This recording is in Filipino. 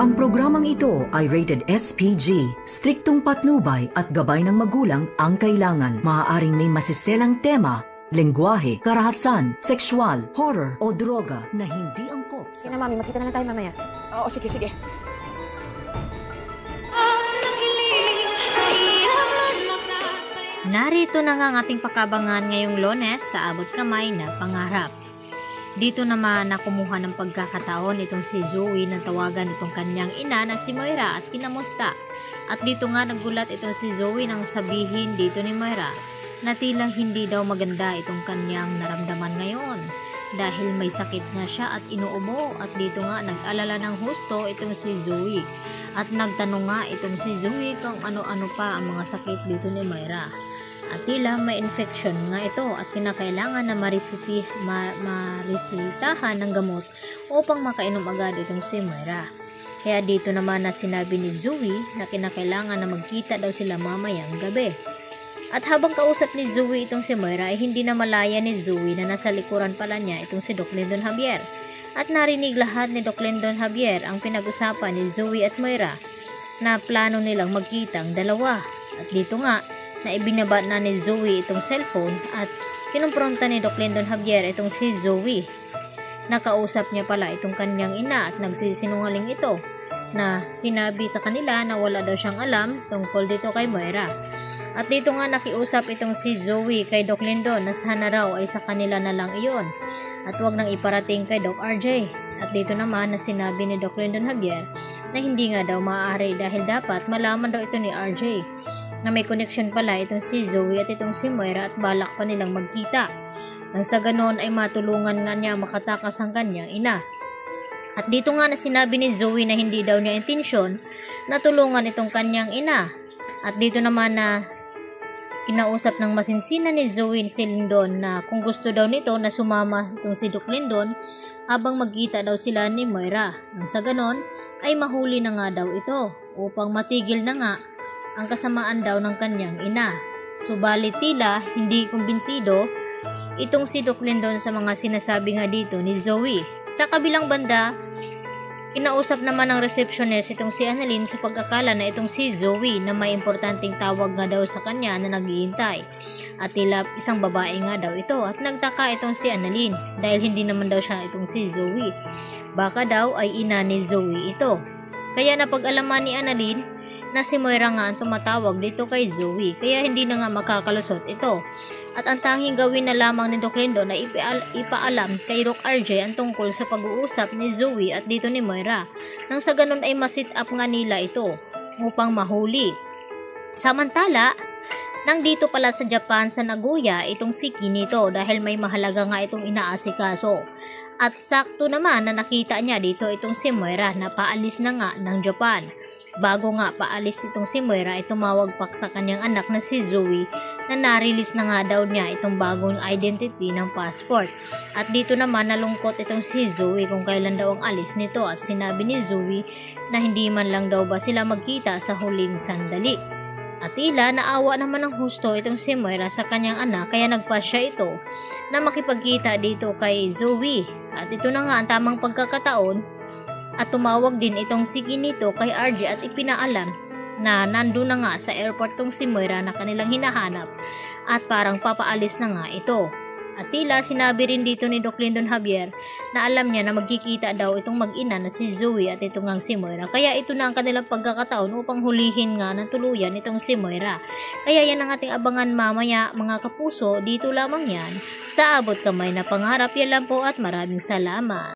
Ang programang ito ay rated SPG. Striktong patnubay at gabay ng magulang ang kailangan. Maaaring may masiselang tema, lengguwahe, karahasan, sexual, horror o droga na hindi angkop sa... Sige na, Mami. Magkita na lang tayo mamaya. Oo, sige, sige. Narito na nga ang ating pakabangan ngayong Lunes sa Abot Kamay na Pangarap. Dito naman na kumuha ng pagkakataon itong si Zoe na tawagan itong kanyang ina na si Moira at kinamusta. At dito nga nagulat itong si Zoe nang sabihin dito ni Moira na tila hindi daw maganda itong kanyang naramdaman ngayon. Dahil may sakit nga siya at inuubo at dito nga nag-alala ng husto itong si Zoe. At nagtanong nga itong si Zoe kung ano-ano pa ang mga sakit dito ni Moira. At tila may infection nga ito at kinakailangan na marisitahan ng gamot upang makainom agad itong si Moira. Kaya dito naman na sinabi ni Zoe na kinakailangan na magkita daw sila mamayang gabi. At habang kausap ni Zoe itong si Moira ay hindi na malaya ni Zoe na nasa likuran pala niya itong si Doc Lyndon Javier. At narinig lahat ni Doc Lyndon Javier ang pinag-usapan ni Zoe at Moira na plano nilang magkita ang dalawa. At dito nga na ibinaba na ni Zoe itong cellphone at kinumpronta ni Doc Lyndon Javier itong si Zoe. Nakausap niya pala itong kanyang ina at nagsisinungaling ito na sinabi sa kanila na wala daw siyang alam tungkol dito kay Moira. At dito nga nakiusap itong si Zoe kay Doc Lyndon na sana raw ay sa kanila na lang iyon at wag nang iparating kay Doc RJ. At dito naman na sinabi ni Doc Lyndon Javier na hindi nga daw maaari dahil dapat malaman daw ito ni RJ na may connection pala itong si Zoe at itong si Moira at balak pa nilang magkita. Nang sa ganon ay matulungan nga niya makatakas ang kanyang ina. At dito nga na sinabi ni Zoe na hindi daw niya intensyon na tulungan itong kanyang ina. At dito naman na kinausap ng masinsina ni Zoe si Lyndon na kung gusto daw nito na sumama itong si Doc Lyndon habang magkita daw sila ni Moira. Nang sa ganon ay mahuli na nga daw ito upang matigil na nga ang kasamaan daw ng kanyang ina. Subalit tila hindi kumbinsido itong si Doc Lyndon sa mga sinasabi nga dito ni Zoe. Sa kabilang banda, kinausap naman ng receptionist itong si Annalyn sa pag-akala na itong si Zoe na may importanteng tawag nga daw sa kanya na naghihintay. At tila isang babae nga daw ito at nagtaka itong si Annalyn dahil hindi naman daw siya itong si Zoe. Baka daw ay ina ni Zoe ito. Kaya napag-alaman ni Annalyn na si Moira nga ang tumatawag dito kay Zoe kaya hindi na nga makakalusot ito. At ang tanging gawin na lamang ni Doc Lyndon na ipaalam kay Doc RJ ang tungkol sa pag-uusap ni Zoe at dito ni Moira. Nang sa ganun ay masit up nga nila ito upang mahuli. Samantala, nang dito pala sa Japan sa Nagoya itong si Kinito dahil may mahalaga nga itong inaasikaso. At sakto naman na nakita niya dito itong si Moira na paalis na nga ng Japan. Bago nga paalis itong si Moira ay tumawag pa sa kanyang anak na si Zoe na na-release na nga daw niya itong bagong identity ng passport. At dito naman nalungkot itong si Zoe kung kailan daw ang alis nito at sinabi ni Zoe na hindi man lang daw ba sila magkita sa huling sandali. At tila naawa naman ng husto itong si Moira sa kanyang anak kaya nagpasya ito na makipagkita dito kay Zoe. At ito na nga ang tamang pagkakataon at tumawag din itong si Kinito kay RJ at ipinaalam na nandun na nga sa airport tong si Moira na kanilang hinahanap at parang papaalis na nga ito. At tila sinabi rin dito ni Doc Lyndon Javier na alam niya na magkikita daw itong mag-ina na si Zoe at itong ngang si Moira. Kaya ito na ang kanilang pagkakataon upang hulihin nga ng tuluyan itong si Moira. Kaya yan ang ating abangan mamaya mga kapuso. Dito lamang yan sa Abot Kamay na Pangarap. Yan lang po at maraming salamat.